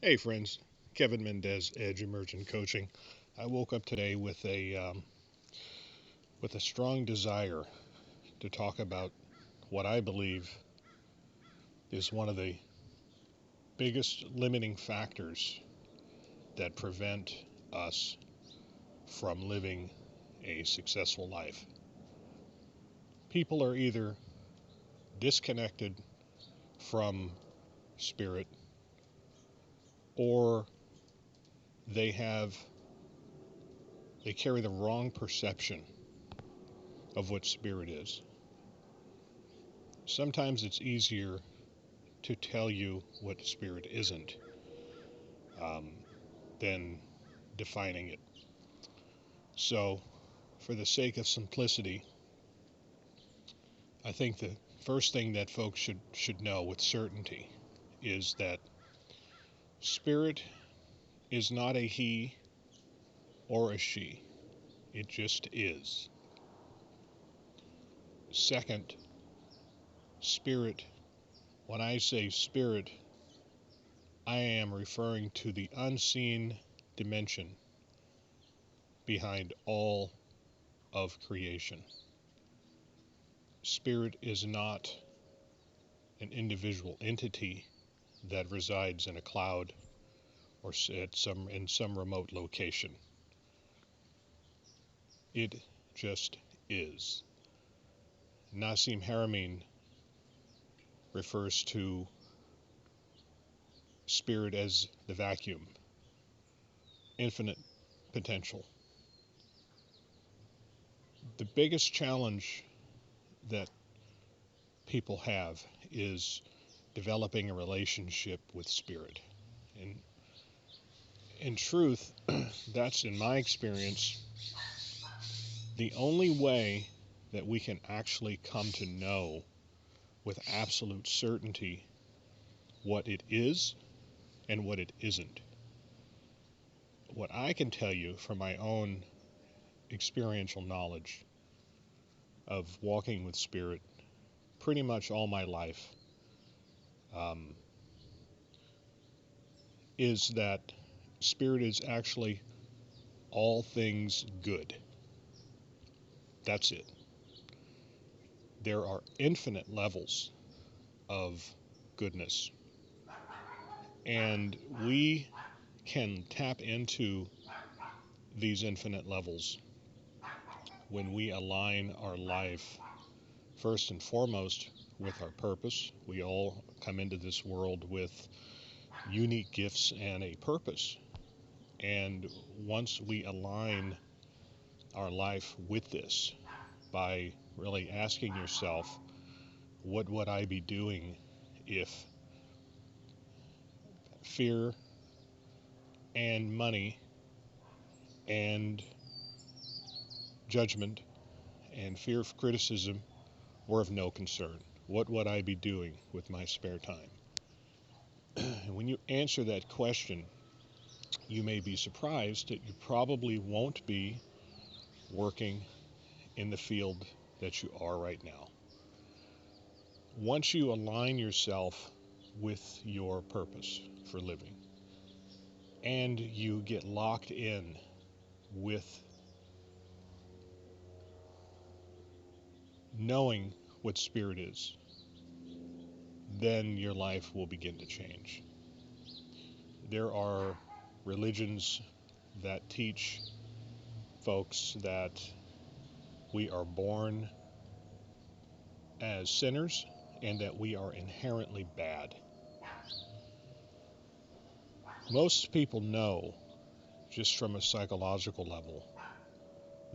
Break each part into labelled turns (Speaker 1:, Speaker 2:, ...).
Speaker 1: Hey friends, Kevin Mendez, Edge Immersion Coaching. I woke up today with a strong desire to talk about what I believe is one of the biggest limiting factors that prevent us from living a successful life. People are either disconnected from spirit or they have they carry the wrong perception of what spirit is. Sometimes it's easier to tell you what spirit isn't um, than defining it. So, for the sake of simplicity, I think the first thing that folks should know with certainty is that spirit is not a he or a she. It just is. Second, spirit, when I say spirit, I am referring to the unseen dimension behind all of creation. Spirit is not an individual entity that resides in a cloud or in some remote location. It just is. Nassim Haramein refers to spirit as the vacuum, infinite potential. The biggest challenge that people have is developing a relationship with spirit. And in truth, that's in my experience the only way that we can actually come to know with absolute certainty what it is and what it isn't. What I can tell you from my own experiential knowledge of walking with spirit pretty much all my life um, is that spirit is actually all things good. That's it. There are infinite levels of goodness, and we can tap into these infinite levels when we align our life first and foremost with our purpose. We all come into this world with unique gifts and a purpose. And once we align our life with this by really asking yourself, what would I be doing if fear and money and judgment and fear of criticism were of no concern? What would I be doing with my spare time? And when you answer that question, you may be surprised that you probably won't be working in the field that you are right now. Once you align yourself with your purpose for living and you get locked in with knowing what spirit is, then your life will begin to change. There are religions that teach folks that we are born as sinners and that we are inherently bad. Most people know, just from a psychological level,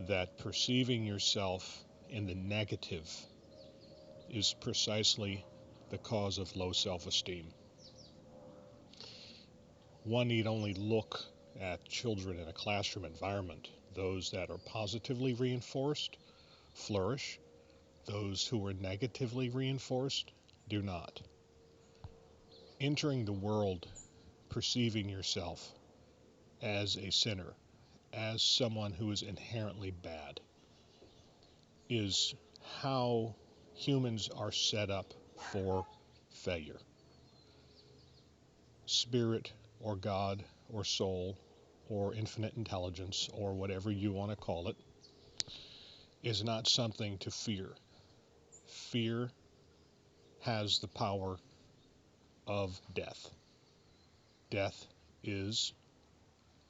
Speaker 1: that perceiving yourself in the negative is precisely the cause of low self-esteem. One need only look at children in a classroom environment. Those that are positively reinforced flourish. Those who are negatively reinforced do not. Entering the world perceiving yourself as a sinner, as someone who is inherently bad, is how humans are set up for failure. Spirit or God or soul or infinite intelligence or whatever you want to call it is not something to fear. Fear has the power of death. Death is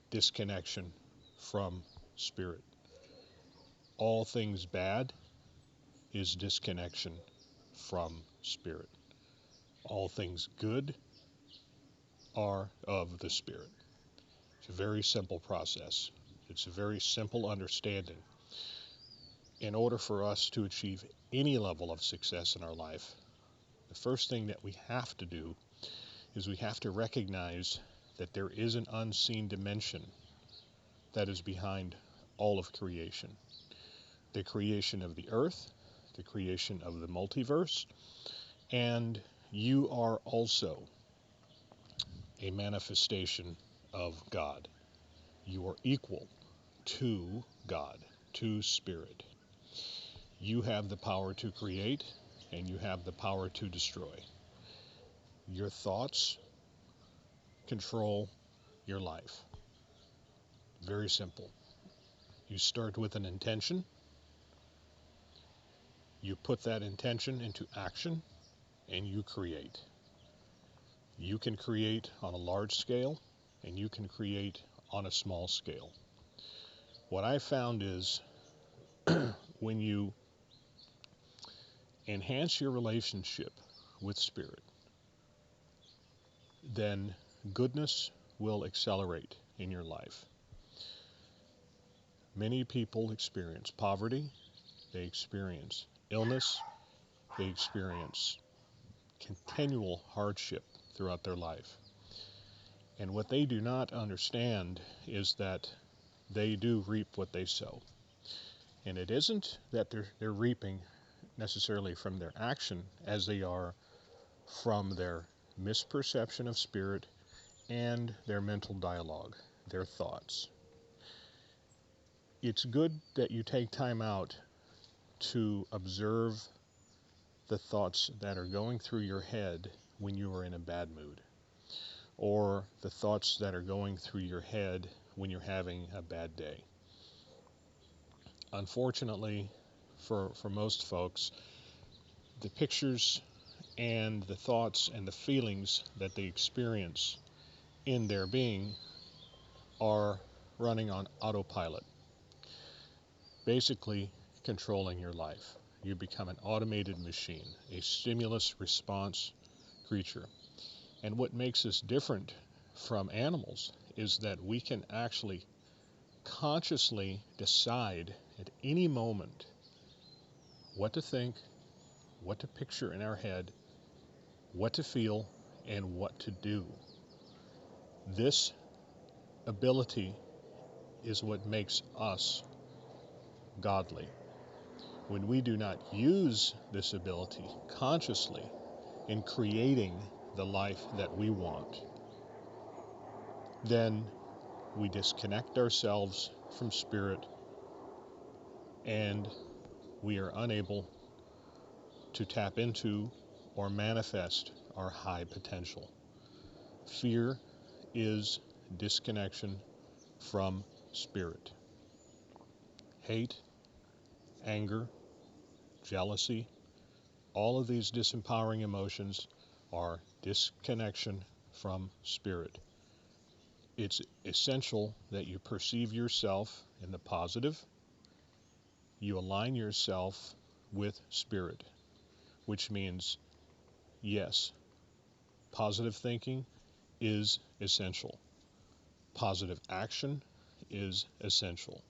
Speaker 1: disconnection from spirit. All things bad is disconnection from spirit. All things good are of the spirit. It's a very simple process. It's a very simple understanding. In order for us to achieve any level of success in our life, the first thing that we have to do is we have to recognize that there is an unseen dimension that is behind all of creation. The creation of the earth, the creation of the multiverse, and you are also a manifestation of God. You are equal to God, to Spirit. You have the power to create, and you have the power to destroy. Your thoughts control your life. Very simple. You start with an intention. You put that intention into action, and you create. You can create on a large scale, and you can create on a small scale. What I found is when you enhance your relationship with Spirit, then goodness will accelerate in your life. Many people experience poverty, they experience illness, they experience continual hardship throughout their life. And what they do not understand is that they do reap what they sow. And it isn't that they're reaping necessarily from their action as they are from their misperception of spirit and their mental dialogue, their thoughts. It's good that you take time out to observe the thoughts that are going through your head when you are in a bad mood, or the thoughts that are going through your head when you're having a bad day. Unfortunately, for most folks, the pictures and the thoughts and the feelings that they experience in their being are running on autopilot, basically controlling your life. You become an automated machine, a stimulus response creature. And what makes us different from animals is that we can actually consciously decide at any moment what to think, what to picture in our head, what to feel, and what to do. This ability is what makes us godly. When we do not use this ability consciously in creating the life that we want, then we disconnect ourselves from spirit and we are unable to tap into or manifest our high potential. Fear is disconnection from spirit. Hate, anger, jealousy, all of these disempowering emotions are disconnection from spirit. It's essential that you perceive yourself in the positive. You align yourself with spirit, which means, yes, positive thinking is essential. Positive action is essential.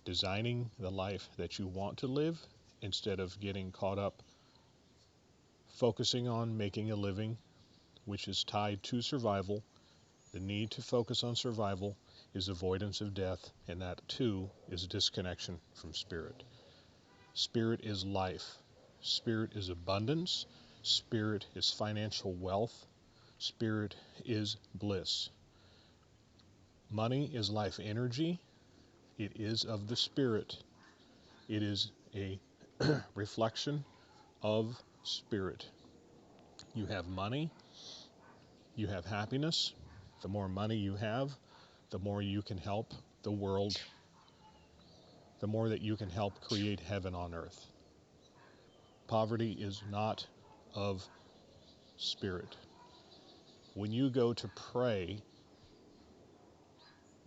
Speaker 1: Designing the life that you want to live instead of getting caught up focusing on making a living, which is tied to survival. The need to focus on survival is avoidance of death, and that too is disconnection from spirit. Spirit is life. Spirit is abundance. Spirit is financial wealth. Spirit is bliss. Money is life energy. It is of the spirit. It is a reflection of spirit. You have money. You have happiness. The more money you have, the more you can help the world, the more that you can help create heaven on earth. Poverty is not of spirit. When you go to pray,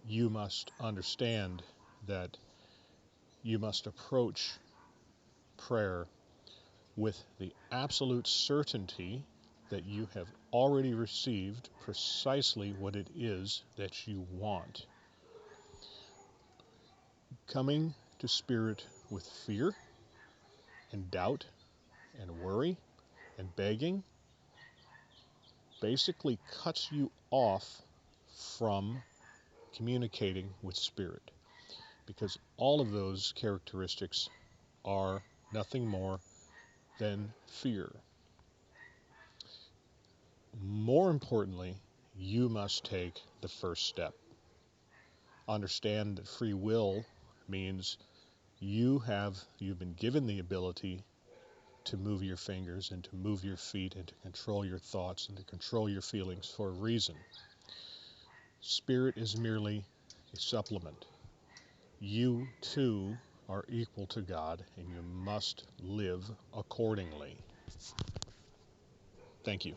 Speaker 1: you must understand that you must approach prayer with the absolute certainty that you have already received precisely what it is that you want. Coming to Spirit with fear and doubt and worry and begging basically cuts you off from communicating with Spirit, because all of those characteristics are nothing more than fear. More importantly, you must take the first step. Understand that free will means you've been given the ability to move your fingers and to move your feet and to control your thoughts and to control your feelings for a reason. Spirit is merely a supplement. You too are equal to God, and you must live accordingly. Thank you.